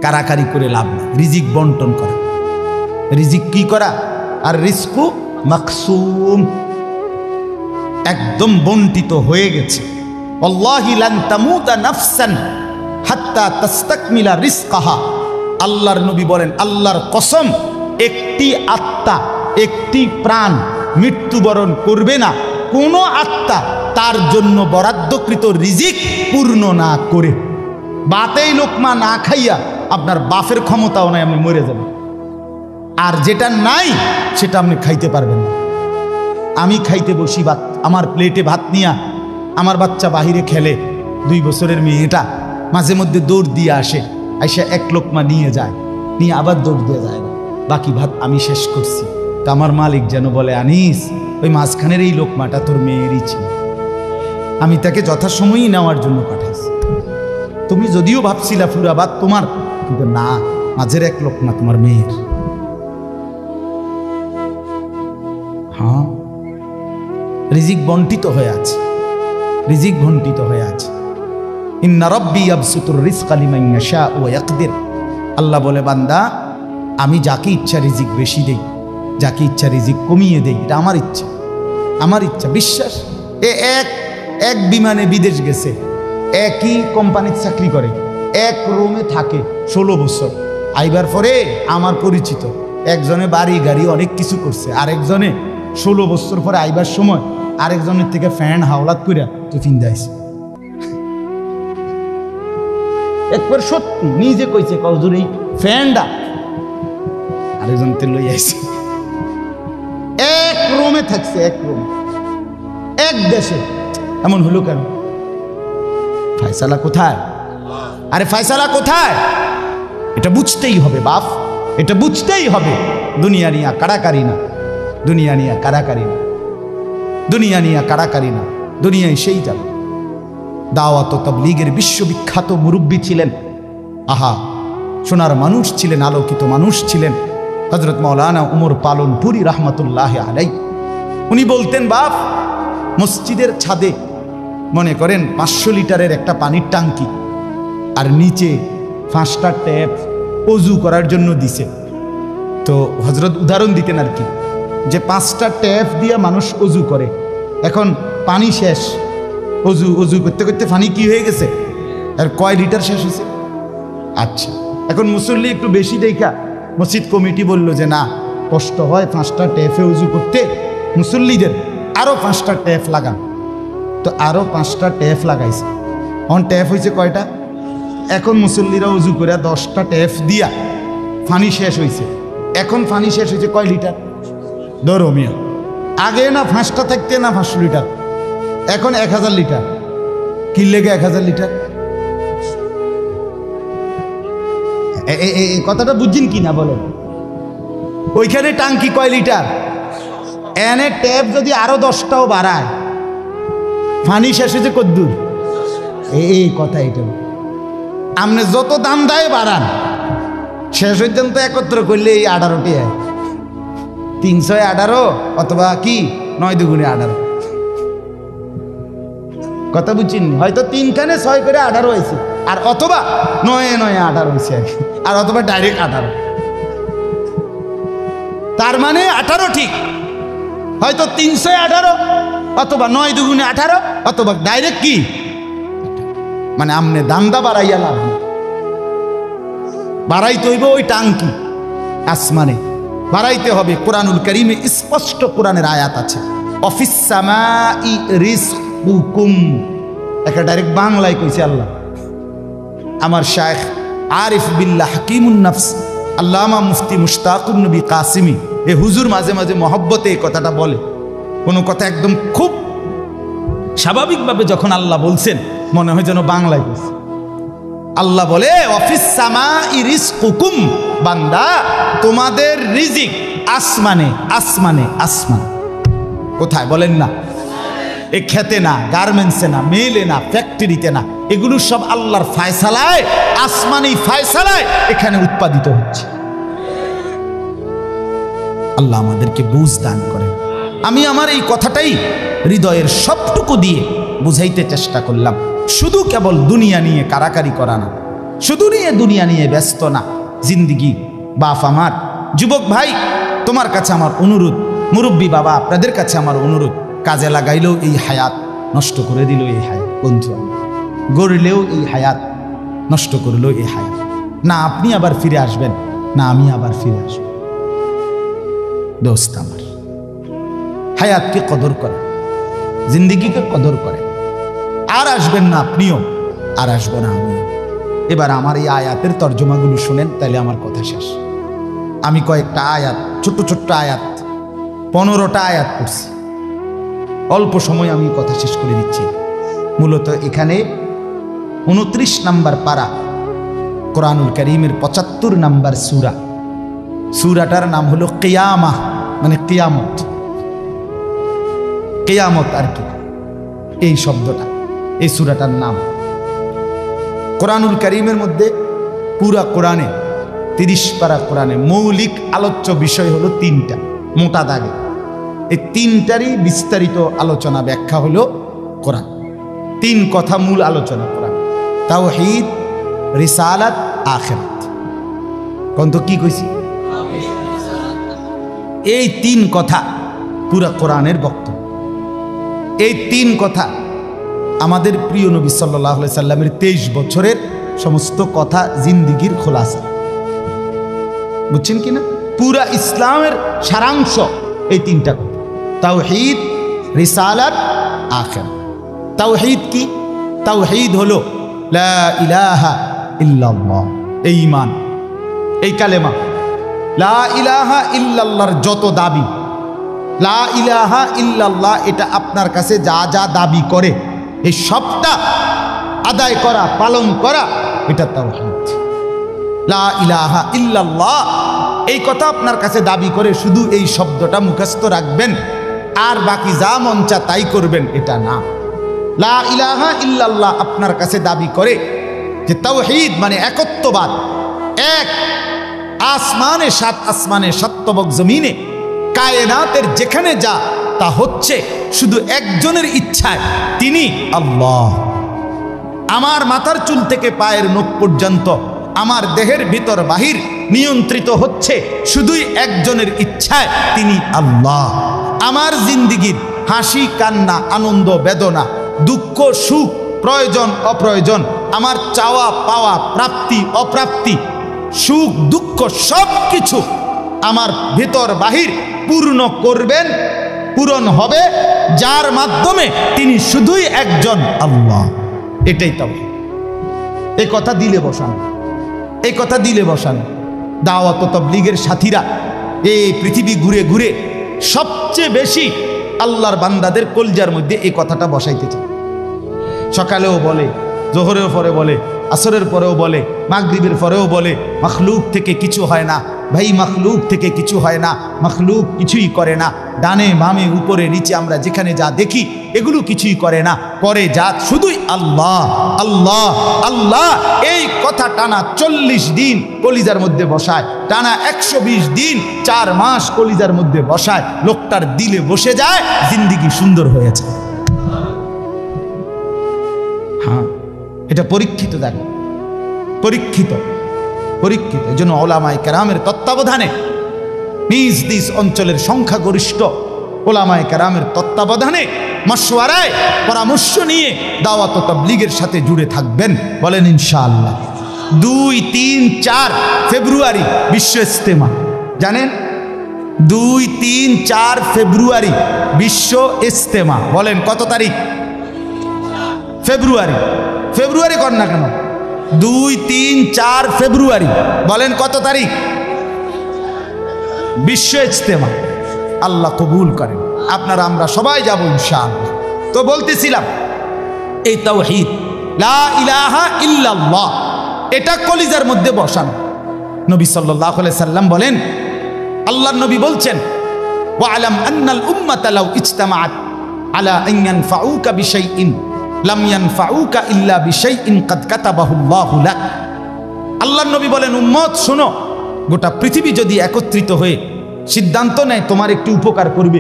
কারাকারি করে লাভ না, রিজিক বন্টন করা। রিজিক কি করা? আর রিজকু মাকসুম, একদম বন্টিত হয়ে গেছে। আল্লাহি লান তামুতা নাফসান হাত্তা তাস্তাকমিলা রিজকাহা। আল্লাহর নবী বলেন, আল্লাহর কসম, একটি আত্মা, একটি প্রাণ মৃত্যুবরণ করবে না কোনো আত্মা তার জন্য বরাদ্দকৃত রিজিক পূর্ণ না করে। বাতেই লোকমা না খাইয়া আপনার বাপের ক্ষমতাও নাই, আপনি মরে যাবেন। আর যেটা নাই সেটা আপনি খাইতে পারবেন না। আমি খাইতে বসি ভাত, আমার প্লেটে ভাত নিয়া আমার বাচ্চা বাহিরে খেলে, 2 বছরের মেয়েটা মাঝে মধ্যে দৌড় দিয়ে আসে, আইসা এক লোকমা নিয়ে যায়, নিয়ে আবার দৌড় দিয়ে যায়, বাকি ভাত আমি শেষ করছি। তা আমার মালিক যেন বলে, আনিস, ওই মাঝখানের এই লোকমাটা তোর মেয়েরই ছিল, আমি তাকে যথাসময়ই নেওয়ার জন্য পাঠাইছি। তুমি যদিও ভাবছিলা পুরা ভাত তোমার, কিন্তু না, মাঝের এক লোকমা তোমার মেয়ের। হ্যাঁ, রিজিক বন্টিত হয়ে আছে, রিজিক বন্টিত হয়ে আছে। ইন্না রাব্বি ইয়াবসুতুর রিজকা লিমান ইয়াশা ওয়া ইয়াকদির। আল্লাহ বলে, বান্দা, আমি যাকে ইচ্ছা রিজিক বেশি দেই, যাকে ইচ্ছা রিজিক কমিয়ে দেই, এটা আমার ইচ্ছা, আমার ইচ্ছা। বিশ্বাস, এক বিমানে বিদেশ গেছে, একই কোম্পানির চাকরি করে, এক রুমে থাকে 16 বছর। আইবার পরে আমার পরিচিত একজনে বাড়ি গাড়ি অনেক কিছু করছে, আরেকজনে 16 বছর পরে আইবার সময় আরেকজনের থেকে ফ্যান হাওলাত কইরা টিফিন দেয়ছে। একবার সত্যি নিজে কইছে, কজুর এই ফ্যানটা আরেকজন তে লই আইছে। এক রুমে থাকছে, এক রুম, এক দেশে। এমন হলো কেন? ফায়সালা কোথায়? আরে ফায়সালা কোথায়? এটা বুঝতেই হবে বাপ, এটা বুঝতেই হবে। দুনিয়া নিয়া কারাকারি না, দুনিয়া নিয়া কারাকারি না, দুনিয়া নিয়া কারাকারি না, দুনিয়ায় সেই যাবে। দাওয়াত ও তাবলীগের বিশ্ববিখ্যাত মুরব্বী ছিলেন, আহা, সোনার মানুষ ছিলেন, আলোকিত মানুষ ছিলেন হযরত মাওলানা উমর পালনপুরি রাহমাতুল্লাহ আলাইহি। উনি বলতেন, বাপ, মসজিদের ছাদে মনে করেন 500 লিটারের একটা পানির টাঙ্কি, আর নিচে 5টা ট্যাপ অজু করার জন্য দিছে। তো হযরত উদাহরণ দিতেন আর কি, যে 5টা ট্যাপ দিয়ে মানুষ অজু করে, এখন পানি শেষ, অজু করতে করতে পানি কি হয়ে গেছে, আর কয় লিটার শেষ হয়েছে। আচ্ছা, এখন মুসল্লি একটু বেশি দেখা মসজিদ কমিটি বলল যে না, কষ্ট হয় 5টা ট্যাপে অজু করতে, মুসল্লিদের আরও 5টা ট্যাপ লাগান। তো আরও 5টা ট্যাপ লাগাইছে। এখন ট্যাপ হয়েছে কয়টা? এখন মুসল্লিরা উজু করে 10টা ট্যাপ দিয়া পানি শেষ হয়েছে। এখন পানি শেষ হয়েছে কয় লিটার? ধরো মিয়া, আগে না 5টা থাকতে না 500 লিটার, এখন 1000 লিটার। কি লেগে 1000 লিটার? এই কথাটা বুঝছেন কি না বলেন? ওইখানে টাঙ্কি কয় লিটার, এনে ট্যাপ যদি আরো 10টাও বাড়ায়, পানি শেষ হয়েছে কদ্দুর? এই কথা, এটা আপনি যত দাম দেয় বাড়ান, শেষ হইতেন তো একত্র করলে এই 18টি 318 অথবা কি 9 দুগুণে 18। কথা বুঝছেন? হয়তো 3খানে 6 করে 18 হয়েছে, আর অথবা 9 9 18 হয়েছে, আর অথবা ডাইরেক্ট 18। তার মানে 18 ঠিক, হয়তো 318 অথবা 9 দুগুণে 18 অথবা ডাইরেক্ট কি, মানে আমনে দামদা বাড়াইয়া লাভ নেই। বাড়াইতে হইব ওই টাঙ্কি আসমানে, বাড়াইতে হবে। কোরআনুল কারীমে স্পষ্ট কোরআনের আয়াত আছে, অফিস সামাই রিজকুকুম। একটা ডাইরেক্ট বাংলায় কইছে আল্লাহ। আমার শায়েখ আরিফ বিল্লাহ হাকিমুন নফস আল্লামা মুফতি মুশতাকুন নবী কাসিমি, এ হুজুর মাঝে মাঝে মহব্বতে এই কথাটা বলে। কোনো কথা একদম খুব স্বাভাবিকভাবে যখন আল্লাহ বলছেন, মনে হয় যেন বাংলায় বলছে। আল্লাহ বলে, অফিস সামাই রিজকুকুম, বান্দা, তোমাদের রিজিক আসমানে, আসমানে, আসমান। কোথায় বলেন না? এ খেতে না, গার্মেন্টসে না, মেলে না, ফ্যাক্টরিতে না, এগুলো সব আল্লাহর ফায়সালায়, আসমানি ফায়সালায় এখানে উৎপাদিত হচ্ছে। আল্লাহ আমাদেরকে বুঝ দান করেন। আমি আমার এই কথাটাই হৃদয়ের সবটুকু দিয়ে বুঝাইতে চেষ্টা করলাম। শুধু কেবল দুনিয়া নিয়ে কারাকারি করা না, শুধু নিয়ে দুনিয়া নিয়ে ব্যস্ত না জিন্দিগি। বাপ আমার, যুবক ভাই তোমার কাছে আমার অনুরোধ, মুরব্বী বাবা আপনাদের কাছে আমার অনুরোধ, কাজে লাগাইলেও এই হায়াত নষ্ট করে দিল এই হায়াত, বন্ধু গড়লেও এই হায়াত নষ্ট করলেও এই হায়াত। না আপনি আবার ফিরে আসবেন, না আমি আবার ফিরে আসব। দোস্ত আমার, হায়াতকে কদর করে, জিন্দিগিকে কদর করে। আর আসবেন না আপনিও, আর আসবো না আমিও। এবার আমার এই আয়াতের তর্জমাগুলো শুনেন, তাহলে আমার কথা শেষ। আমি কয়েকটা আয়াত, ছোট্ট ছোট্ট আয়াত, 15টা আয়াত পড়ছি। অল্প সময় আমি কথা শেষ করে দিচ্ছি। মূলত এখানে 29 নম্বর পারা, কোরআনুল কারীমের 75 নম্বর সূরা। সূরাটার নাম হলো কিয়ামা, মানে কিয়ামত। কিয়ামত আর কি, এই শব্দটা এই সূরাটার নাম। কোরআনুল কারীমের মধ্যে পুরা কোরআনে 30 পারা কোরআনে মৌলিক আলোচ্য বিষয় হলো 3টা, মোটা দাগে। এই 3টারই বিস্তারিত আলোচনা ব্যাখ্যা হলো কোরআন। 3 কথা মূল আলোচনা কোরআন: তাওহীদ, রিসালাত, আখিরাত। কোন তো কি কইছি? এই 3 কথা পুরা কোরআনের বক্তব্য। এই 3 কথা আমাদের প্রিয় নবী সাল্লাল্লাহু আলাইহি সাল্লামের 23 বছরের সমস্ত কথা, জিন্দিগির খোলাসা। বুঝছেন কিনা? পুরা ইসলামের সারাংশ এই 3টা কথা: তাওহীদ, রিসালাত, আখিরাত। তাওহীদ কি? তাওহীদ হলো লা ইলাহা ইল্লাল্লাহ, এই ঈমান, এই কালেমা। লা ইলাহা ইল্লাল্লাহর যত দাবি, লা ইলাহা ইল্লাল্লাহ এটা আপনার কাছে যা যা দাবি করে এই সবটা আদায় করা, পালন করা, এটা তাওহীদ। লা ইলাহা ইল্লাল্লাহ এই কথা আপনার কাছে দাবি করে শুধু এই শব্দটা মুখস্থ রাখবেন আর বাকি যা মন চা তাই করবেন, এটা না। লা ইলাহা ইল্লাল্লাহ আপনার কাছে দাবি করে যে তাওহীদ মানে একত্ববাদ। এক আসমানে, 7 আসমানে, 7 তবক জমিনে, কায়নাতের যেখানে যা তা হচ্ছে শুধু একজনের ইচ্ছায়, তিনি আল্লাহ। আমার মাথার চুল থেকে পায়ের নখ পর্যন্ত, আমার দেহের ভিতর বাহির নিয়ন্ত্রিত হচ্ছে শুধুই একজনের ইচ্ছায়, তিনি আল্লাহ। আমার জিন্দিগির হাসি কান্না, আনন্দ বেদনা, দুঃখ সুখ, প্রয়োজন অপ্রয়োজন, আমার চাওয়া পাওয়া, প্রাপ্তি অপ্রাপ্তি, সুখ দুঃখ সব কিছু আমার ভিতর বাহির পূর্ণ করবেন, পূরণ হবে যার মাধ্যমে, তিনি শুধুই একজন আল্লাহ। এটাই তাওহীদ। এই কথা দিলে বসান, এই কথা দিলে বসান। দাওয়াত ও তাবলীগের সাথীরা এই পৃথিবী ঘুরে ঘুরে সবচেয়ে বেশি আল্লাহর বান্দাদের কলজার মধ্যে এই কথাটা বসাইতে চায়। সকালেও বলে, জোহরের পরে বলে, আসরের পরেও বলে, মাগরিবের পরেও বলে, মখলুক থেকে কিছু হয় না ভাই, মখলুক থেকে কিছু হয় না, মখলুক কিছুই করে না। ডানে বামে উপরে নিচে আমরা যেখানে যা দেখি এগুলো কিছুই করে না, করে যা শুধুই আল্লাহ আল্লাহ আল্লাহ। এই কথা টানা 40 দিন কলিজার মধ্যে বসায়, টানা 120 দিন 4 মাস কলিজার মধ্যে বসায়, লোকটার দিলে বসে যায়, জিন্দিগি সুন্দর হয়েছে। হ্যাঁ, এটা পরীক্ষিত, জানি পরীক্ষিত, পরীক্ষিত। এই জন্য ওলামায়ে কেরামের তত্ত্বাবধানে, নিজ নিজ অঞ্চলের সংখ্যাগরিষ্ঠ ওলামায়ে কেরামের তত্ত্বাবধানে, মশওয়ারায়, পরামর্শ নিয়ে দাওয়াত ও তাবলীগের সাথে জুড়ে থাকবেন। বলেন ইনশাআল্লাহ। 2, 3, 4 ফেব্রুয়ারি বিশ্ব ইজতেমা। জানেন 2, 3, 4 ফেব্রুয়ারি বিশ্ব ইজতেমা। বলেন কত তারিখ? ফেব্রুয়ারি। ফেব্রুয়ারি কর না কেন? 2, 3, 4 ফেব্রুয়ারি। বলেন কত তারিখ? বিশ্ব ইজতেমা। আল্লাহ কবুল করেন। আপনারা আমরা সবাই যাব ইনশাআল্লাহ। তো বলতেছিলাম এই তাওহীদ, লা ইলাহা ইল্লাল্লাহ, এটা কলিজার মধ্যে বসান। নবী সাল্লাল্লাহু আলাইহি সাল্লাম বলেন, আল্লাহর নবী বলছেন, ওয়ালাম আন্নাল উম্মাতা লাউ ইজতামাআত আলা আন ইয়ানফাউকা বিশাইইন লাম ইয়ানফাউকা ইল্লা বিশাইইন কাদ কাতাবাহুল্লাহু লাক। আল্লাহর নবী বলেন, উম্মত শোনো, গোটা পৃথিবী যদি একত্রিত হয়ে সিদ্ধান্ত নেয় তোমার একটু উপকার করবে,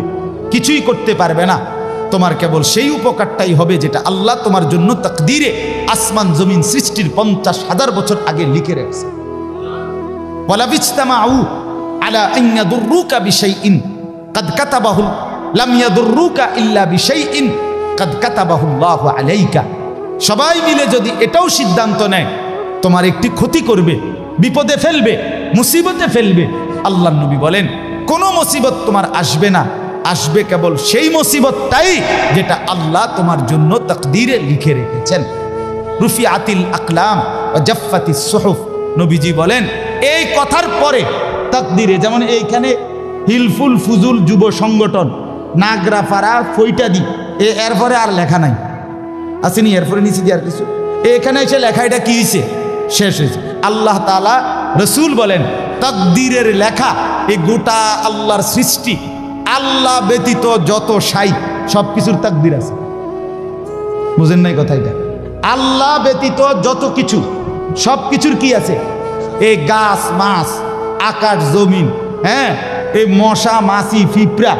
কিছুই করতে পারবে না, তোমার কেবল সেই উপকারটাই হবে যেটা আল্লাহ তোমার জন্য তাকদীরে আসমান জমিন সৃষ্টির 50,000 বছর আগে লিখে রেখেছে। ওয়ালা বিজতামাউ আলা আন ইয়াদুররুকা বিশাইইন কাদ কাতাবাহু লাম ইয়াদুররুকা ইল্লা বিশাইইন কাদ কাতাবাহু আল্লাহু আলাইকা। সবাই মিলে যদি এটাও সিদ্ধান্ত নেয় তোমার একটি ক্ষতি করবে, বিপদে ফেলবে, মুসিবতে ফেলবে, আল্লাহর নবী বলেন কোনো মুসিবত তোমার আসবে না, আসবে কেবল সেই মুসিবতটাই যেটা আল্লাহ তোমার জন্য তাকদীরে লিখে রেখেছেন। রুফিআতিল আকলাম ওয়া জাফফাতিস সুহুফ। নবীজি বলেন এই কথার পরে তাকদীরে, যেমন এইখানে হিলফুল ফুজুল যুব সংগঠন নাগরাপাড়া ফইটাদি এরপরে আর লেখা নাই, আসেনি এরপরে নিচে দিয়ে আর কিছু, এখানে এসে লেখা এটা কি হয়েছে, শেষ হয়েছে। আল্লাহ তাআলা রসুল বলেন তাকদীরের লেখা এই গোটা আল্লাহর সৃষ্টি, আল্লাহ ব্যতীত যত সাই সব কিছুর তাকদীর আছে। বুঝেন নাই কথা? এটা আল্লাহ ব্যতীত যত কিছু সব কিছুর কি আছে? এই গাছ মাছ, আকাশ জমিন, হ্যাঁ, এই মশা মাছি পিঁপড়া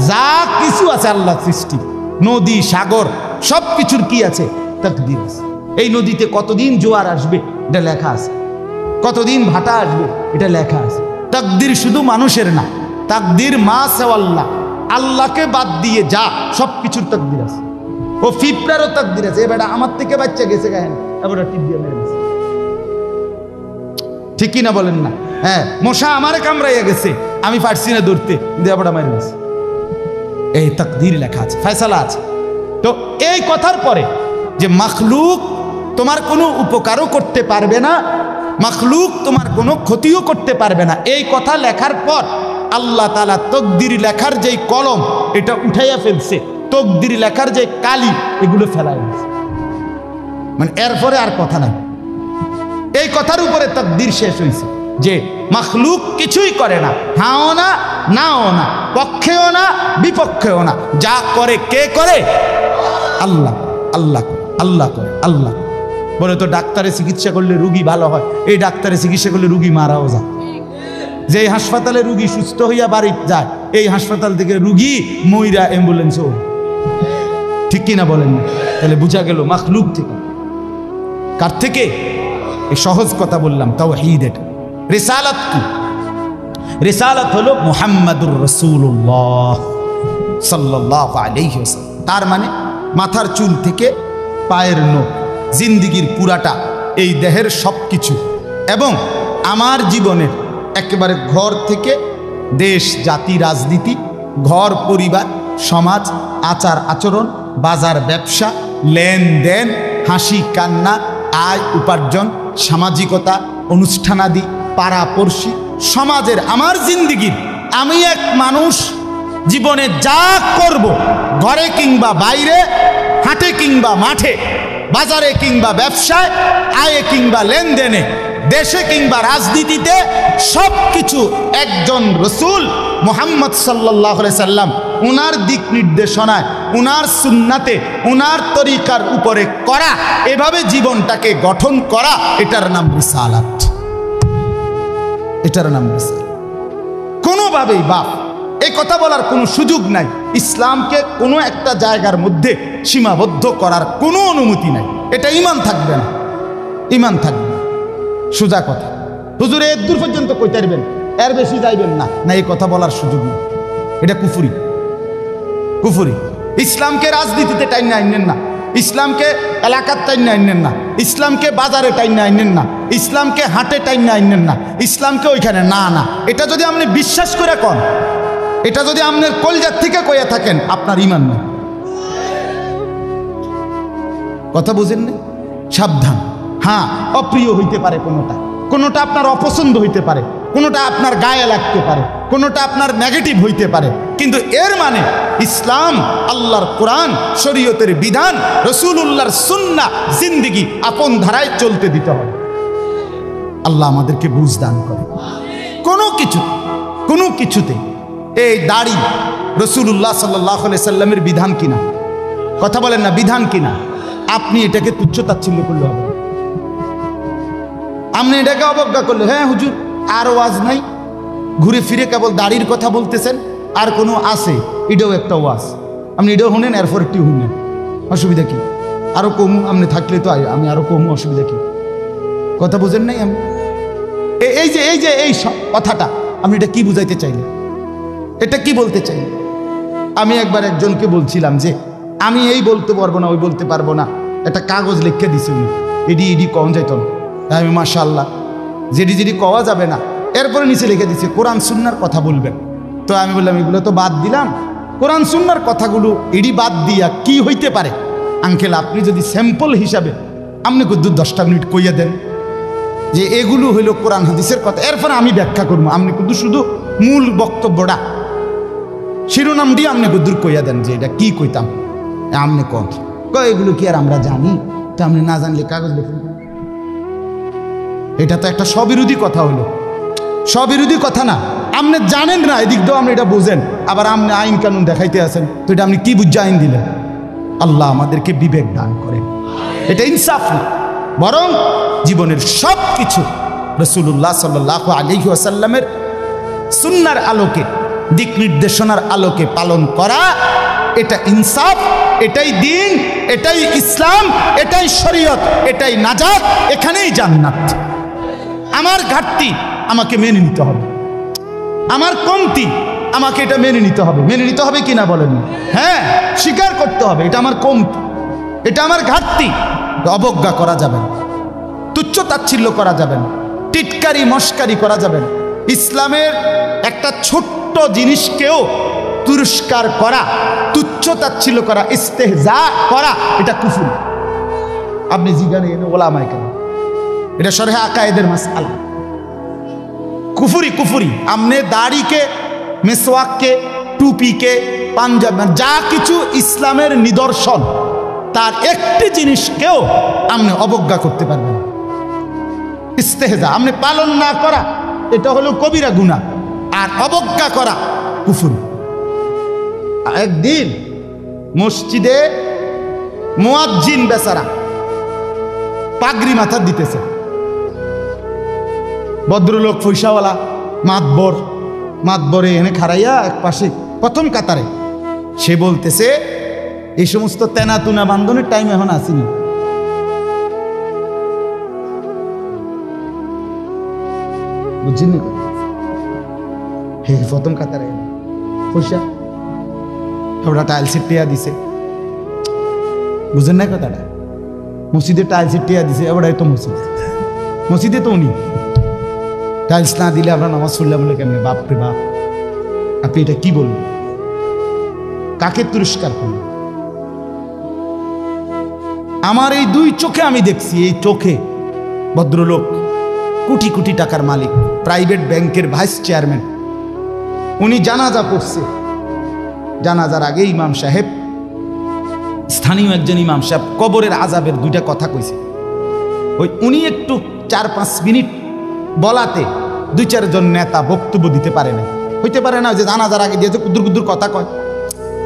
যা কিছু আছে আল্লাহ সৃষ্টি, নদী সাগর সব কিছুর কি আছে? তাকদীর আছে। এই নদীতে কতদিন জোয়ার আসবে এটা লেখা আছে, কতদিন ভাটা আসবে এটা লেখা আছে। তাকদীর শুধু মানুষের না, তাকদীর মা সেওয়াল্লাহ, আল্লাহকে বাদ দিয়ে যা সব কিছুর তাকদীর আছে। ও পিঁপড়ারও তাকদীর আছে। এবার আমার থেকে বাচ্চা গেছে গায়ে, এবার টিপ দিয়ে মেরে গেছে, ঠিক কিনা বলেন না? হ্যাঁ, মশা আমারে কামড়াইয়া গেছে, আমি পারছি না ধরতে, দেবটা মেরে গেছে। এই তাকদীর লেখা আছে, ফয়সালা আছে। তো এই কথার পরে যে মাখলুক তোমার কোনো উপকারও করতে পারবে না, মাখলুক তোমার কোনো ক্ষতিও করতে পারবে না, এই কথা লেখার পর আল্লাহ তাআলা তাকদীর লেখার যেই কলম এটা উঠাইয়া ফেলছে, তাকদীর লেখার যে কালি এগুলো ফেলাইয়া ফেলছে। মানে এরপরে আর কথা নাই, এই কথার উপরে তাকদীর শেষ হয়েছে যে মাখলুক কিছুই করে না, হাও না নাও না, পক্ষেও না বিপক্ষেও না, যা করে কে করে? আল্লাহ। আল্লাহ আল্লাহ করে, আল্লাহ। বলে তো ডাক্তারে চিকিৎসা করলে রুগী ভালো হয়, এই ডাক্তারে চিকিৎসা করলে রুগী মারাও যায়। যে হাসপাতালে রুগী সুস্থ হইয়া বাড়ি যায়, এই হাসপাতাল থেকে রুগী মইরা অ্যাম্বুলেন্সও, ঠিক কিনা বলেন না? তাহলে বুঝা গেল মাখলুক থেকে। কার থেকে? এই সহজ কথা বললাম, তাওহীদ। এটা রিসালাত কি? রিসালাত হলো মুহাম্মাদুর রাসূলুল্লাহ সাল্লাল্লাহু আলাইহি ওয়াসাল্লাম। তার মানে মাথার চুল থেকে পায়ের নখ, জিন্দিগির পুরাটা, এই দেহের সব কিছু, এবং আমার জীবনের একেবারে ঘর থেকে দেশ জাতি রাজনীতি, ঘর পরিবার সমাজ, আচার আচরণ, বাজার ব্যবসা, লেনদেন, হাসি কান্না, আয় উপার্জন, সামাজিকতা, অনুষ্ঠানাদি, পাড়াপড়শি, সমাজের আমার জিন্দিগির, আমি এক মানুষ জীবনে যা করব, ঘরে কিংবা বাইরে, হাটে কিংবা মাঠে, বাজারে কিংবা ব্যবসায়, আয়ে কিংবা লেনদেনে, দেশে কিংবা রাজনীতিতে, সব কিছু একজন রসুল মুহাম্মদ সাল্লাল্লাহু আলাইহি সাল্লাম উনার দিক নির্দেশনায়, উনার সুন্নাতে, উনার তরিকার উপরে করা, এভাবে জীবনটাকে গঠন করা, এটার নাম রিসালাত। এটার নাম রিসালাত। কোনোভাবেই বাপ এই কথা বলার কোনো সুযোগ নাই, ইসলামকে কোনো একটা জায়গার মধ্যে সীমাবদ্ধ করার কোনো অনুমতি নাই। এটা ঈমান থাকবে না, ঈমান থাকবে না। সোজা কথা, হুজুর এর দূর পর্যন্ত কইতে পারবেন, এর বেশি যাইবেন না, না, এই কথা বলার সুযোগ নেই। এটা কুফরি, কুফরি। ইসলামকে রাজনীতিতে টাইনে আইনেন না, ইসলামকে এলাকার টাইনে আইনেন না, ইসলামকে বাজারে টাইনে আইনেন না, ইসলামকে হাটে টাইনে আইনেন না, ইসলামকে ওইখানে না, না। এটা যদি আপনি বিশ্বাস করে কন, এটা যদি আপনার কলজার থেকে কইয়া থাকেন, আপনার ঈমান নেই। কথা বুঝেন না? সাবধান। হ্যাঁ, অপ্রিয় হইতে পারে কোনোটা, কোনোটা আপনার অপছন্দ হইতে পারে, কোনোটা আপনার গায়ে লাগতে পারে, কোনোটা আপনার নেগেটিভ হইতে পারে, কিন্তু এর মানে ইসলাম, আল্লাহর কোরআন, শরীয়তের বিধান, রাসূলুল্লাহর সুন্নাহ, জিন্দেগি আপন ধারায় চলতে দিতে হবে। আল্লাহ আমাদেরকে বুঝ দান করে। কোনো কিছুতে এই দাড়ি রাসূলুল্লাহ সাল্লাল্লাহু আলাইহি সাল্লামের বিধান কিনা? কথা বলেন না, বিধান কিনা? আপনি এটাকে তুচ্ছ তাচ্ছিল্য করলে হবে, আপনি এটাকে অবজ্ঞা করলে, হ্যাঁ হুজুর আর ওয়াজ নাই, ঘুরে ফিরে কেবল দাড়ির কথা বলতেছেন, আর কোনো আছে, এটাও একটা ওয়াজ। আপনি এটাও শুনেন, এরপর একটু শুনেন, অসুবিধা কি? আরো কমু আপনি থাকলে তো আমি আরো কমু, অসুবিধা কি? কথা বুঝেন নাই? আমি এই সব কথাটা আপনি এটা কি বুঝাইতে চাইলেন? এটা কি বলতে চাইলেন? আমি একবার একজনকে বলছিলাম যে আমি এই বলতে পারবো না, ওই বলতে পারবো না, একটা কাগজ লিখে দিছি উনি, এডি কওয়া যাইত না। আমি মাশাআল্লাহ যেটি কওয়া যাবে না, এরপরে নিচে লিখে দিচ্ছে কোরআন সুন্নাহর কথা বলবেন। তো আমি বললাম এগুলো তো বাদ দিলাম, কোরআন সুন্নাহর কথাগুলো এডি বাদ দিয়া কি হইতে পারে? আঙ্কেল আপনি যদি স্যাম্পল হিসাবে আপনি কুদ্দুর 10টা মিনিট কইয়া দেন যে এগুলো হইল কোরআন হাদিসের কথা, এরপরে আমি ব্যাখ্যা করবো। আপনি কিন্তু শুধু মূল বক্তব্যটা শিরোনাম দিয়ে আপনি কুদ্দুর কইয়া দেন যে এটা কি কইতাম, আপনি এগুলো কি আর আমরা জানি? তো আপনি না জানলে কাগজ লিখেন। এটা তো একটা স্ববিরোধী কথা হলো, স্ববিরোধী কথা না। আপনি জানেন না, এদিক দিয়েও আপনি এটা বুঝেন, আবার আপনি আইন কানুন দেখাইতে আছেন, তো এটা আপনি কি বুঝে আইন দিলেন? আল্লাহ আমাদেরকে বিবেক দান করেন। এটা ইনসাফ না, বরং জীবনের সব কিছু রাসূলুল্লাহ সাল্লাল্লাহু আলাইহি ওয়াসাল্লামের সুন্নাহর আলোকে, দিক নির্দেশনার আলোকে পালন করা, এটা ইনসাফ, এটাই দ্বীন, এটাই ইসলাম, এটাই শরীয়ত, এটাই নাজাত, এখানেই জান্নাত। আমার ঘাটতি আমাকে মেনে নিতে হবে, আমার কমতি আমাকে এটা মেনে নিতে হবে। মেনে নিতে হবে কিনা বলেন? হ্যাঁ, স্বীকার করতে হবে এটা আমার কমতি, এটা আমার ঘাটতি। অবজ্ঞা করা যাবে না, তুচ্ছ তাচ্ছিল্য করা যাবে না, টিটকারি মস্কারি করা যাবে না। ইসলামের একটা ছোট্ট জিনিসকেও তুরস্কার করা, তুচ্ছ তাচ্ছিল্য করা, ইস্তেহজা করা, এটা কুফর। আপনি জিজ্ঞাসা করেন ওলামায়ে কেরাম, এটা শরহে আকায়েদের মাসআলা, কুফরি। আমনে দাড়িকে, মেসওয়াককে, টুপিকে, পাঞ্জাব, যা কিছু ইসলামের নিদর্শন, তার একটি জিনিসকেও আপনি অবজ্ঞা করতে পারবেন না। ইস্তেহজা আপনি পালন না করা, এটা হলো কবিরা গুনাহ, আর অবজ্ঞা করা কুফর। একদিন মসজিদে মুয়াজ্জিন বেচারা পাগড়ি মাথা দিতেছে, ভদ্রলোক পয়সাওয়ালা মাতবরে এনে খাড়াইয়া এক পাশে প্রথম কাতারে, সে বলতেছে এই সমস্ত তেনাতুনা বান্ধনের টাইম এখন আসেনি। বুঝছেন? প্রথম কাতারে পয়সা ওরা টাইলসের টিয়া দিছে, বুঝেন না কথাটা? মসজিদে টাইলসের টিয়া দিছে, ওরাই তো মসজিদে তো উনি টাইলস না দিলে আমরা নামাজ পড়লাম বলে কেমনে? বাপরে বাপ, আপনি এটা কি বলবেন? কাকে তিরস্কার করলেন? আমার এই দুই চোখে আমি দেখছি, এই চোখে ভদ্রলোক কোটি কোটি টাকার মালিক, প্রাইভেট ব্যাংকের ভাইস চেয়ারম্যান, উনি জানাজা পড়ছে। জানাজার আগে ইমাম সাহেব, স্থানীয় একজন ইমাম সাহেব কবরের আযাবের দুইটা কথা কইছে। ওই উনি একটু 4-5 মিনিট বলাতে 2-4 জন নেতা বক্তব্য দিতে পারে না, হইতে পারে না যে জানাজার আগে দিয়েছে কুদ্দুর কথা কয়।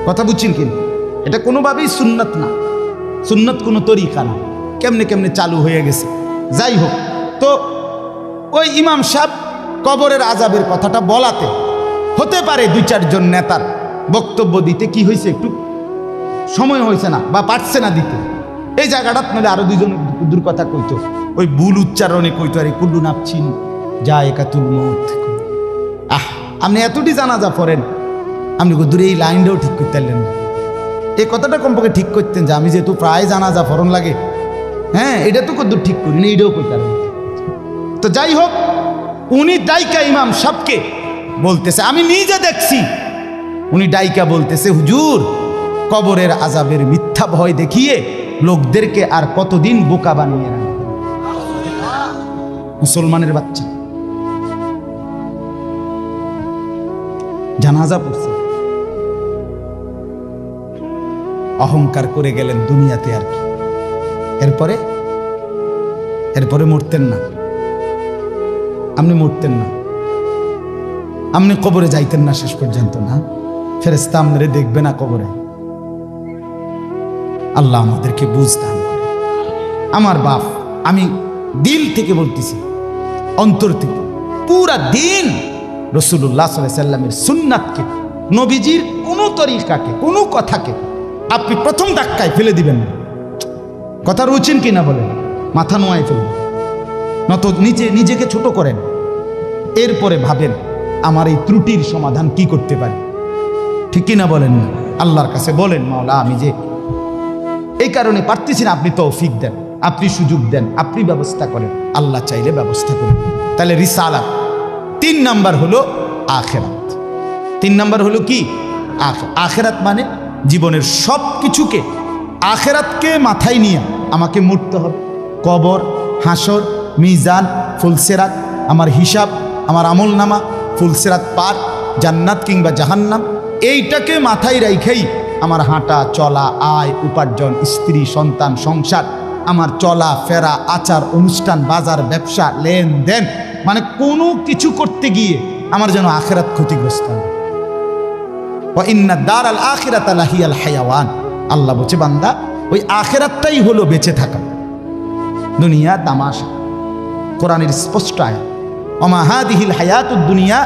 কথা বুঝছেন কিনা? এটা কোনোভাবেই সুন্নত না, সুন্নত কোনো তরিকা না, কেমনে চালু হয়ে গেছে। যাই হোক, তো ওই ইমাম সাহেব কবরের আযাবের কথাটা বলাতে হতে পারে 2-4 জন নেতার বক্তব্য দিতে কি হয়েছে, একটু সময় হয়েছে না বা পারছে না দিতে। এই জায়গাটা নাহলে আরো 2 জন কুদ্দুর কথা কইতো, ওই ভুল উচ্চারণে কইতো, আরে কুল্লু নাফসিন যায়কাতুল মউত। আপনি এতটি জানাজা পড়েন, আপনি কুদ্দুর এই লাইনটাও ঠিক করতে পারলেন না। এই কথাটা কমপক্ষে ঠিক করতেন যে আমি যেহেতু প্রায় জানাজা ফরন লাগে, হ্যাঁ এটা তো কুদ্দুর ঠিক করি না, এইটাও কইতে পারেন। তো যাই হোক, উনি ডাইকা ইমাম সাহেবকে বলতেছে, আমি নিজে দেখছি, উনি ডাইকা বলতেছে, হুজুর কবরের আযাবের মিথ্যা ভয় দেখিয়ে লোকদেরকে আর কতদিন বোকা বানিয়ে রাখবেন? মুসলমানের বাচ্চা জানাজা পড়ছে, অহংকার করে গেলেন দুনিয়াতে আর কি। এরপরে মরতেন না, আপনি মরতেন না, আপনি কবরে যাইতেন না শেষ পর্যন্ত না, ফেরেশতা আপনারে দেখবে না কবরে। আল্লাহ আমাদেরকে বুঝ দান করে। আমার বাপ, আমি দিল থেকে বলতেছি, অন্তর থেকে, পুরা দিন রাসূলুল্লাহ সাল্লাল্লাহু আলাইহি ওয়াসাল্লামের সুন্নাতকে নবীজির কোনো তরিকাকে, কোনো কথাকে আপনি প্রথম ধাক্কায় ফেলে দিবেন না। কথা রুচেন কিনা বলেন? মাথা নোয়ায় ফেলবেন, নত নিজেকে ছোট করেন। এরপরে ভাবেন আমার এই ত্রুটির সমাধান কি করতে পারি। ঠিক কিনা বলেন? না আল্লাহর কাছে বলেন, মাওলা আমি যে এই কারণে পারতেছি না, আপনি তৌফিক দেন, আপনি সুযোগ দেন, আপনি ব্যবস্থা করেন। আল্লাহ চাইলে ব্যবস্থা করেন। তাহলে রিসালাত। 3 নাম্বার হলো আখিরাত। 3 নাম্বার হলো কি? আখিরাত মানে জীবনের সব কিছুকে আখিরাতকে মাথায় নিয়ে আমাকে মরতে হবে। কবর, হাসর, মিজান, ফুলসিরাত, আমার হিসাব, আমার আমলনামা, ফুলসিরাত পার, জান্নাত কিংবা জাহান্নাম, এইটাকে মাথায় রাখেই আমার হাঁটা চলা, আয় উপার্জন, স্ত্রী সন্তান, সংসার, আমার চলা ফেরা, আচার অনুষ্ঠান, বাজার ব্যবসা, লেনদেন, মানে কোনো কিছু করতে গিয়ে আমার যেন আখিরাত ক্ষতিগ্রস্ত হয়। ওয়া ইন্না দারাল আখিরাতা লাহিয়াল হায়াওয়ান। আল্লাহ বলছে বান্দা ওই আখিরাতটাই হলো বেঁচে থাকা। দুনিয়া তামাশা। কোরআনের স্পষ্ট আয়াত, ওমা হাদিহিল হায়াতুদ দুনিয়া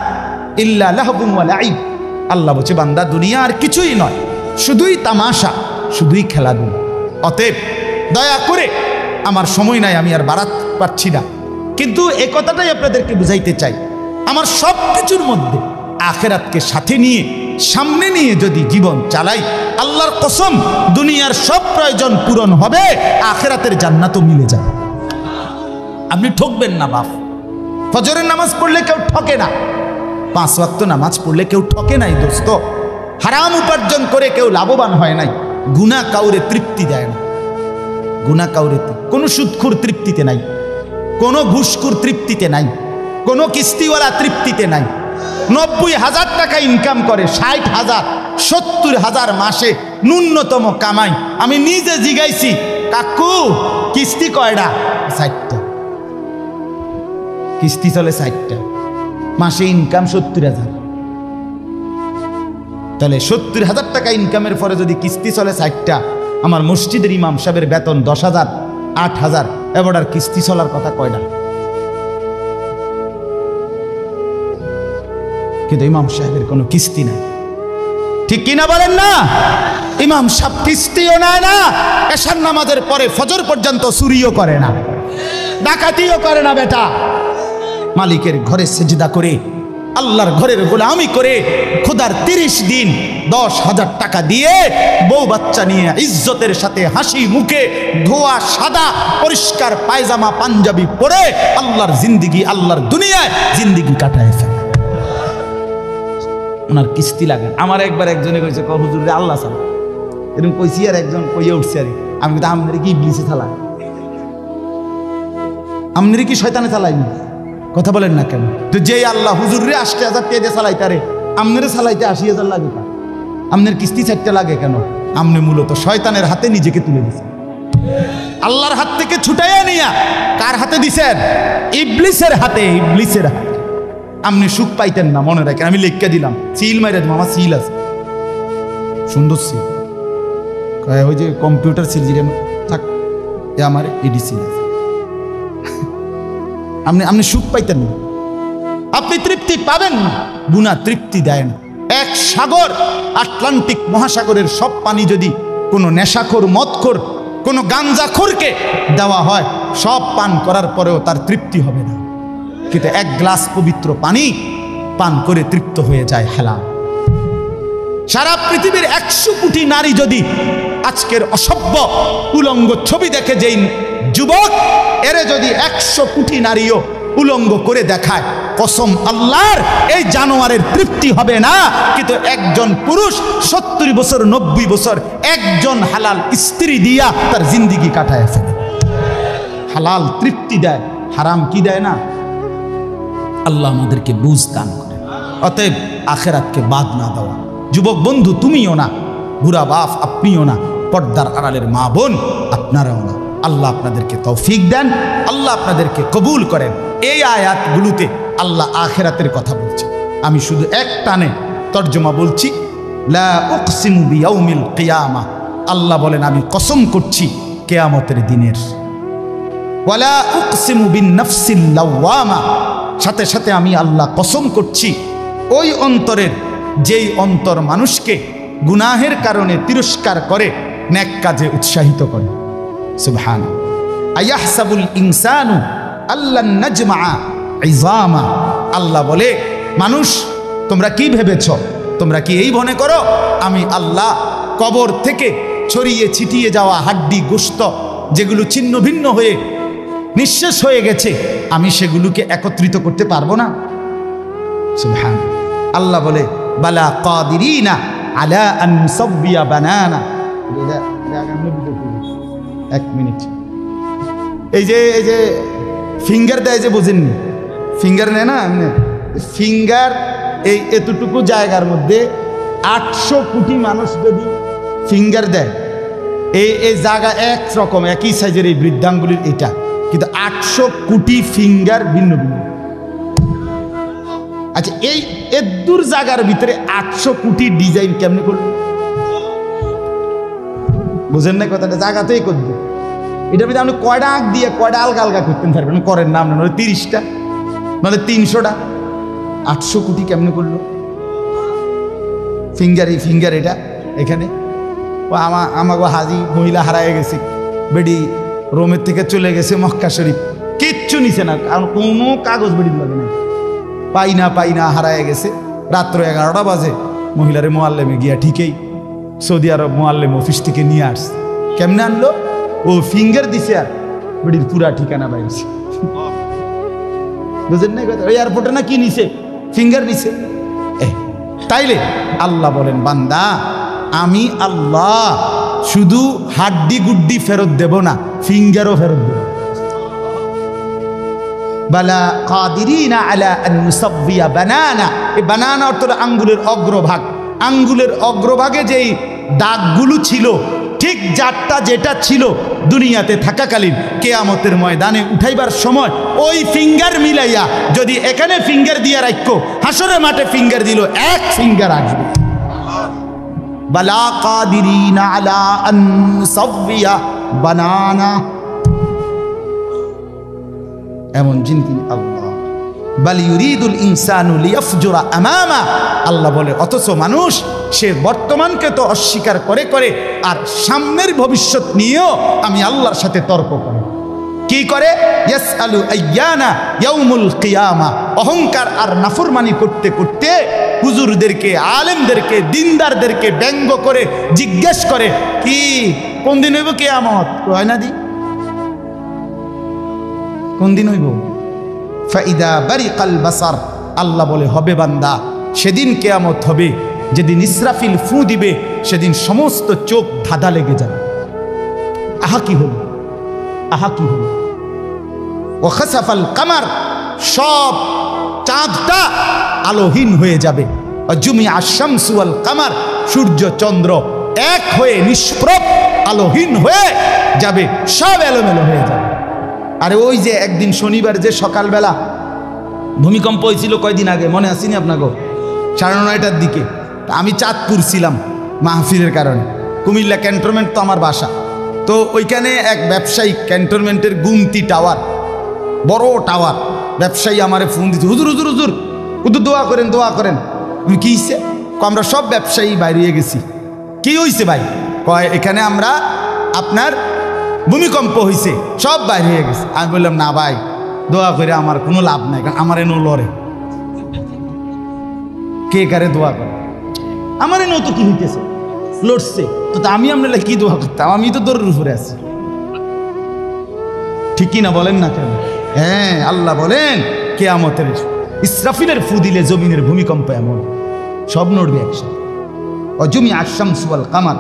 ইল্লা লাহবুন ওয়া লাইব। আল্লাহ বলছে বান্দা দুনিয়া আর কিছুই নয়, শুধুই তামাশা, শুধুই খেলাধুলা। অতএব দয়া করে, আমার সময় নাই, আমি আর বাড়াতে পারছি না, কিন্তু এই কথাটাই আপনাদেরকে বুঝাইতে চাই, আমার সব কিছুর মধ্যে আখিরাতকে সাথে নিয়ে, সামনে নিয়ে যদি জীবন চালাই, আল্লাহর কসম দুনিয়ার সব প্রয়োজন পূরণ হবে, আখিরাতের জান্নাতও মিলে যাবে। আপনি ঠকবেন না বাপ। ফজরের নামাজ পড়লে কেউ ঠকে না, 5 ওয়াক্ত নামাজ পড়লে কেউ ঠকে নাই দোস্ত। হারাম উপার্জন করে কেউ লাভবান হয় নাই। গুনাহ কাউরে তৃপ্তি দেয় না। গুনাহ কাউরে, কোনো সুদখোর তৃপ্তিতে নাই, কোনো ঘুষখোর তৃপ্তিতে নাই, কোনো কিস্তিওয়ালা তৃপ্তিতে নাই। 90,000 টাকা ইনকাম করে, 60,000 70,000 মাসে ন্যূনতম কামাই। আমি নিজে জিগাইছি, কাকু কিস্তি কয়টা? 60টা। কিস্তি চলে 60টা, মাসে ইনকাম 70,000। তাহলে 70,000 টাকা ইনকামের পরে যদি কিস্তি চলে 60টা, আমার মসজিদের ইমাম সাহেবের বেতন 10,000 8,000, এবার আর কিস্তি চলার কথা কয়টা? কিন্তু ইমাম সাহেবের কোনো কিস্তি নাই। ঠিক কিনা বলেন না? ইমাম সাহেব কিস্তিও নেয় না, এশার নামাজের পরে ফজর পর্যন্ত চুরিও করে না, ডাকাতিও করে না। বেটা মালিকের ঘরে সেজদা করে, আল্লাহর ঘরের গোলামি করে, খোদার 30 দিন 10,000 টাকা দিয়ে বউ বাচ্চা নিয়ে ইজ্জতের সাথে হাসি মুখে ধোয়া সাদা পরিষ্কার পায়জামা পাঞ্জাবি পরে আল্লাহর জিন্দিগি, আল্লাহর দুনিয়ায় জিন্দিগি কাটায় ফেলে। ওনার কিস্তি লাগে। আমার একবার একজনে কইছে, হুজুর রে আল্লাহ চালা, এরকম কইছি, আর একজন কইয়ে উঠছে, আর আমি কিন্তু আপনার কি ইবলিসে চালায়, আপনার কি শয়তানে চালাইনি? কথা বলেন না কেন? তো যে আল্লাহ হুজুর রে 80,000 টাকা দিয়ে চালাইতারে, আমনেরে চালাইতে 80,000 লাগে কেন? আমনের কিস্তি 4টা লাগে কেন? আমনে মূলত শয়তানের হাতে নিজেকে তুলে দিছেন। আল্লাহর হাত থেকে ছুটাইয়া নিয়া কার হাতে দিছেন? ইবলিসের হাতে। ইবলিসের হাতে। আপনি সুখ পাইতেন না, মনে রাখেন। আমি লিখকে দিলাম, সিল মাইরা দিলাম, আমার সিল আছে, সুন্দর সিল, ওই যে কম্পিউটার সিল যেটা থাক, আমার এডি সিল আছে। আপনি সুখ পাইতেন না, আপনি তৃপ্তি পাবেন না। গুনাহ তৃপ্তি দেয় না। এক সাগর, আটলান্টিক মহাসাগরের সব পানি যদি কোনো নেশাখোর, মদখোর, কোনো গাঞ্জাখোরকে দেওয়া হয়, সব পান করার পরেও তার তৃপ্তি হবে না। কিন্তু 1 গ্লাস পবিত্র পানি পান করে তৃপ্ত হয়ে যায় হালাল। সারা পৃথিবীর 100 কোটি নারী যদি আজকের অসভ্য উলঙ্গ ছবি দেখে, যেই যুবক এরে যদি 100 কোটি নারীও উলঙ্গ করে দেখায়, কসম আল্লাহর, এই জানোয়ারের তৃপ্তি হবে না। কিন্তু একজন পুরুষ 70 বছর 90 বছর একজন হালাল স্ত্রী দিয়া তার জিন্দিগি কাটায় ফেলে। হালাল তৃপ্তি দেয়, হারাম কি দেয় না। আল্লাহ আমাদেরকে বুঝ দান করে। অতএব আখিরাতকে বাদ না দেওয়া। যুবক বন্ধু তুমিও না, বুড়া বাপ আপনিও না, পর্দার আড়ালের মা বোন আপনারাও না। আল্লাহ আপনাদেরকে তৌফিক দেন, আল্লাহ আপনাদেরকে কবুল করেন। এই আয়াতগুলোতে আল্লাহ আখিরাতের কথা বলছে। আমি শুধু এক টানে তর্জমা বলছি, লা উকসিমু বিয়াউমিল কিয়ামা। আল্লাহ বলেন আমি কসম করছি কিয়ামতের দিনের। ওয়ালা উকসিমু বিন নাফসিল লাওয়ামা। সাথে সাথে আমি আল্লাহ কসম করছি ওই অন্তরের যেই অন্তর মানুষকে গুনাহের কারণে তিরস্কার করে নেক কাজে উৎসাহিত করে। সুবহান। আয়াহসাবুল ইনসানু আল্লান নাজমা ইজামা, আল্লাহ বলে মানুষ তোমরা কি ভেবেছ, তোমরা কি এই মনে করো আমি আল্লাহ কবর থেকে ছড়িয়ে ছিটিয়ে যাওয়া হাড্ডি গোশত যেগুলো ছিন্ন ভিন্ন হয়ে নিঃশেষ হয়ে গেছে আমি সেগুলোকে একত্রিত করতে পারবো না? সুবহান। আল্লাহ বলে বালা কাদিরিনা আলা আন নুসাব্বিয়া বানানা। এক মিনিট, এই যে ফিঙ্গার দেয় যে বোঝেননি, ফিঙ্গার নেয় না এমনি ফিঙ্গার, এই এতটুকু জায়গার মধ্যে 800 কোটি মানুষ যদি ফিঙ্গার দেয়, এই জায়গা একরকম একই সাইজের এই বৃদ্ধাঙ্গুলির এটা, কিন্তু 800 কোটি ফিঙ্গার ভিন্ন ভিন্ন। আচ্ছা এই এদুর জায়গার ভিতরে 800 কোটি ডিজাইন কেমনে করবে? বুঝেন না কথাটা? জায়গাতেই করবে। এটার ভিতরে আপনি কয়টা আঁক দিয়ে কয়টা আলগা আলগা করতেন পারবেন, করেন না আপনার 30টা নাহলে 300টা, 800 কোটি কেমনে করলো ফিঙ্গার? এই ফিঙ্গার এটা এখানে আমাকে হাজি মহিলা হারায় গেছে, বেডি রোমের থেকে চলে গেছে মক্কা শরীফ, কিচ্ছু নিছে না, কারণ কোনো কাগজ বেডির লাগে না, পাই না হারায় গেছে। রাত্র 11টা বাজে মহিলারে মোয়াল্লেমে গিয়া ঠিকই সৌদি আরব মোয়াল্লেম অফিস থেকে নিয়ে আসছে। কেমনে আনলো? ও ফিঙ্গার দিছে আর বেডির পুরা ঠিকানা পাইছে। বুঝেন না কথা? ওই এয়ারপোর্টে না কি নিছে? ফিঙ্গার নিছে। তাইলে আল্লাহ বলেন বান্দা আমি আল্লাহ শুধু হাড্ডি গুড্ডি ফেরত দেব না, ফিঙ্গারও ফেরত দেব। বালা কাদিরিনা আলা আন নুসাব্বিয়া বানানা। এই বানানা অর্থ আঙ্গুলের অগ্রভাগ, আঙ্গুলের অগ্রভাগে যেই দাগগুলো ছিল ঠিক যারটা যেটা ছিল দুনিয়াতে থাকাকালীন কিয়ামতের ময়দানে উঠাইবার সময় ওই ফিঙ্গার মিলাইয়া যদি এখানে ফিঙ্গার দিয়া রাখো, হাসরের মাঠে ফিঙ্গার দিল, এক ফিঙ্গার আসবে। বালা কাদিরিনা আলা আন নুসাব্বিয়া বানানা, এমন যিনি তিনি আল্লাহ। বাল ইউরিদুল ইনসানু লিয়াফজুরা আমামা, আল্লাহ বলে অথচ মানুষ সে বর্তমানকে তো অস্বীকার করে করে আর সামনের ভবিষ্যৎ নিয়েও আমি আল্লাহর সাথে তর্ক করে। কি করে? ইয়াসআলু আইয়ানা ইয়াউমুল কিয়ামা, অহংকার আর নাফরমানি করতে করতে হুজুরদেরকে, আলেমদেরকে, দিনদারদেরকে ব্যঙ্গ করে জিজ্ঞেস করে কি কোন দিন হইব কিয়ামত? হয় না দি কোন দিন হইব? ফাইদা বারিকাল বাসার, আল্লাহ বলে হবে বান্দা সেদিন কিয়ামত হবে যেদিন ইসরাফিল ফু দিবে, সেদিন সমস্ত চোখ ধাঁধা লেগে যাবে। আহা কি হলো, আহা কি হলো। ও খাসাফাল কামার, সব চাঁদটা আলোহীন হয়ে যাবে। জুমি আশ-শামসু ওয়াল কামার, সূর্য চন্দ্র এক হয়ে নিষ্প্রভ আলোহীন হয়ে যাবে, সব এলোমেলো হয়ে যাবে। আরে ওই যে একদিন শনিবার যে সকালবেলা ভূমিকম্প হয়েছিল কয়দিন আগে, মনে আসেনি আপনাকে? 9:30টার দিকে আমি চাঁদপুর ছিলাম মাহফিলের কারণে। কুমিল্লা ক্যান্টনমেন্ট তো আমার বাসা, তো ওইখানে এক ব্যবসায়ী ক্যান্টনমেন্টের গুমতি টাওয়ার, বড় টাওয়ার, ব্যবসায়ী আমারে ফোন দিচ্ছে, হুজুর হুজুর হুজুর হুজুর দোয়া করেন দোয়া করেন। কি হয়েছে? আমরা সব ব্যবসায়ী বাইরে গেছি। কি হয়েছে ভাই? কয় এখানে আমরা আপনার ভূমিকম্প হয়েছে, সব বাইরে হয়ে গেছে। আমি বললাম না ভাই দোয়া করে আমার কোনো লাভ নাই, কারণ আমার এনো লড়ে, কে কারে দোয়া করে, আমার এনো তো কি হইতেছে, লড়ছে তো আমি আপনার কি দোয়া করতাম? আমি তো দৌড়ের উপরে আছি, ঠিক কি না বলেন না কেন? হ্যাঁ, আল্লাহ বলেন কিয়ামতের ইসরাফিলের ফু দিলে জমিনের ভূমিকম্প এমন সব নড়বে একসাথে। অজুমি আশ-শামসু ওয়াল কামার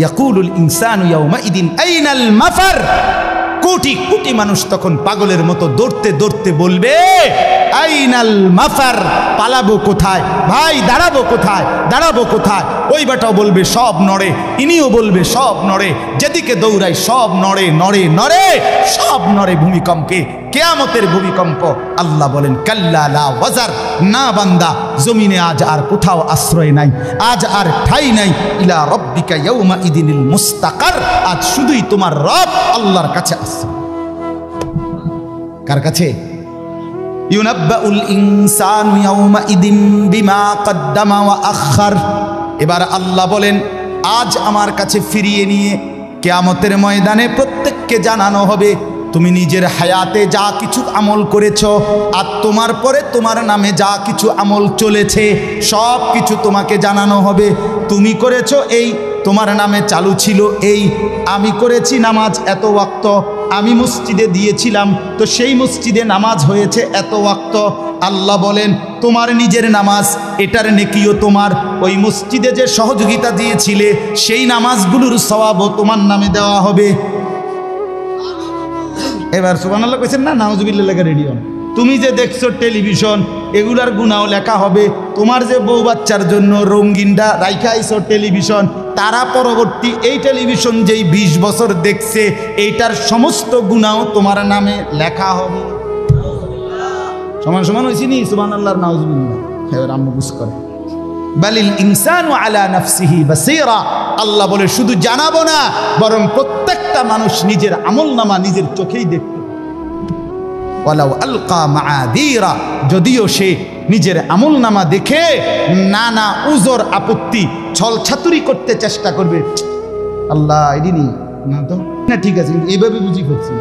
ইয়াকুলুল ইনসানু ইয়াউমাইদিন আইনাল মাফার, কোটি কোটি মানুষ তখন পাগলের মতো দৌড়তে দৌড়তে বলবে আইনাল মাফার, পালাবো কোথায় ভাই, দাঁড়াবো কোথায়, দাঁড়াবো কোথায়? ওই বেটাও বলবে সব নড়ে, ইনিও বলবে সব নড়ে, যেদিকে দৌড়াই সব নড়ে নড়ে নড়ে, সব নড়ে ভূমিকম্পে, কিয়ামতের ভূমিকম্প। আল্লাহ বলেন কাল্লা লা ওয়াজার, না বান্দা জমিনে আজ আর কোথাও আশ্রয় নাই, আজ আর ঠাই নাই। ইলা রব্বিকা ইয়াউমা ইদিনিল মুস্তাকার, আজ শুধুই তোমার রব আল্লাহর কাছে আশ্রয়। কার কাছে? ইউনাব্বাউল ইনসানু ইয়াওমাইদিন বিমা কদ্দামা ওয়া আখার। এবার আল্লাহ বলেন, আজ আমার কাছে ফিরিয়ে নিয়ে কিয়ামতের ময়দানে প্রত্যেককে জানানো হবে তুমি নিজের হায়াতে যা কিছু আমল করেছ আর তোমার পরে তোমার নামে যা কিছু আমল চলেছে সব কিছু তোমাকে জানানো হবে। তুমি করেছো এই, তোমার নামে চালু ছিল এই, আমি করেছি নামাজ এত ওয়াক্ত, আমি মসজিদে দিয়েছিলাম তো সেই মসজিদে নামাজ হয়েছে এত ওয়াক্ত। আল্লাহ বলেন তোমার নিজের নামাজ এটার নেকিও তোমার, ওই মসজিদে যে সহযোগিতা দিয়েছিলে সেই নামাজগুলোর সওয়াবও তোমার নামে দেওয়া হবে। এবার সুবহানাল্লাহ কইছেন না, নাউজুবিল্লাহ লেখা রেডি হন। তুমি যে দেখছো টেলিভিশন এগুলার গুনাও লেখা হবে। তোমার যে বউ বাচ্চার জন্য রঙিনটা রাইখা আইছো টেলিভিশন, তারা পরবর্তী এই টেলিভিশন যেই 20 বছর দেখছে এইটার সমস্ত গুনাও তোমার নামে লেখা হবে। সমান সমান হয়েছি নি সুবহানাল্লাহর নাউজুবিল্লাহ। এবার আম্মু বুঝ করে বালিল ইনসানু আলা নাফসিহি বাসীরা। আল্লাহ বলে শুধু জানাবো না, বরং প্রত্যেকটা মানুষ নিজের আমলনামা নিজের চোখেই দেখতে। ওয়ালাউ আলকা মাআযীরা, যদিও সে নিজের আমলনামা দেখে নানা উজর আপত্তি ছলছাতুরি করতে চেষ্টা করবে, আল্লাহ এদিনই না তো না, ঠিক আছে কিন্তু এইভাবে বুঝি করছি।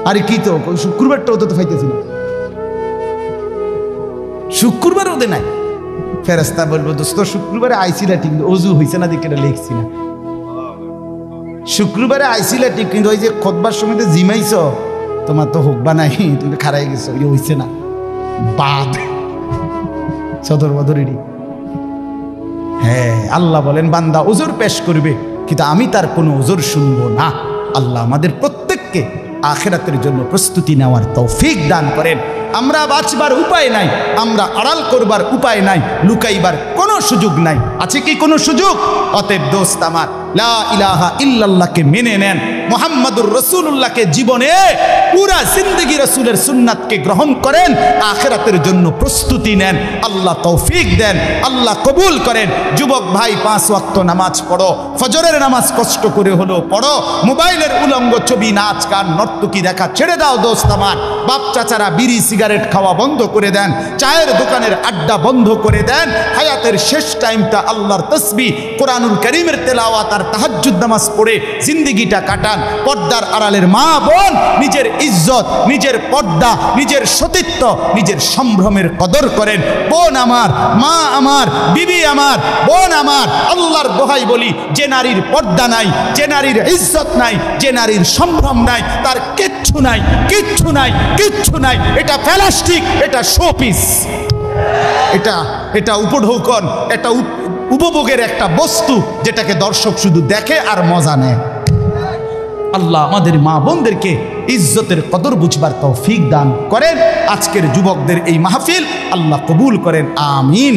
আরে কি তো শুক্রবারটাও তো পাইতেছি না, শুক্রবার ওদের নাই। ফেরেশতা বলবো দোস্ত শুক্রবারে আইছিলা ঠিক, অজু হয়েছে না দেখে লিখছি না। শুক্রবারে আইছিলা ঠিক, কিন্তু ওই যে খুতবার সময় তো জিমাইছ, তোমার তো হোক বা নাই, তুমি খারাই গেছো, ওই হয়েছে না বাদ সদর বদরেরই। হ্যাঁ, আল্লাহ বলেন বান্দা ওজোর পেশ করবে কিন্তু আমি তার কোনো ওজোর শুনবো না। আল্লাহ আমাদের প্রত্যেককে আখিরাতের জন্য প্রস্তুতি নেওয়ার তৌফিক দান করেন। আমরা বাঁচবার উপায় নাই, আমরা আড়াল করবার উপায় নাই, লুকাইবার কোনো সুযোগ নাই। আছে কি কোনো সুযোগ? অতএব দোস্ত আমার, লা ইলাহা ইল্লাল্লাহকে মেনে নেন, মুহাম্মাদুর রাসূলুল্লাহকে জীবনে পুরা জিন্দেগি রাসূলের সুন্নাতকে গ্রহণ করেন, আখিরাতের জন্য প্রস্তুতি নেন। আল্লাহ তৌফিক দেন, আল্লাহ কবুল করেন। যুবক ভাই 5 ওয়াক্ত নামাজ পড়ো, ফজরের নামাজ কষ্ট করে হলো পড়ো। মোবাইলের উলঙ্গ ছবি, নাচ গান, নর্তকী দেখা ছেড়ে দাও দোস্ত আমার। বাপ চাচারা বিড়ি সিগারেট খাওয়া বন্ধ করে দেন, চায়ের দোকানের আড্ডা বন্ধ করে দেন। হায়াতের শেষ টাইমটা আল্লাহর তাসবিহ, কোরআনুল কারীমের তেলাওয়াত আর তাহাজ্জুদ নামাজ পড়ে জিন্দেগিটা কাটান। পর্দার আড়ালের মা বোন নিজের ইজ্জত, নিজের পর্দা, নিজের সতীত্ব, নিজের সম্ভ্রমের কদর করেন। বোন আমার, মা আমার, বিবি আমার, বোন আমার, আল্লাহর দোহাই বলি, যে নারীর পর্দা নাই, যে নারীর ইজ্জত নাই, যে নারীর সম্ভ্রম নাই, তার কিচ্ছু নাই, কিচ্ছু নাই, কিচ্ছু নাই। এটা প্লাস্টিক, এটা শোপিস, এটা উপঢৌকন, এটা উপভোগের একটা বস্তু যেটাকে দর্শক শুধু দেখে আর মজা নেয়। আল্লাহ আমাদের মা বোনদেরকে ইজ্জতের কদর বুঝবার তৌফিক দান করেন। আজকের যুবকদের এই মাহফিল আল্লাহ কবুল করেন, আমিন।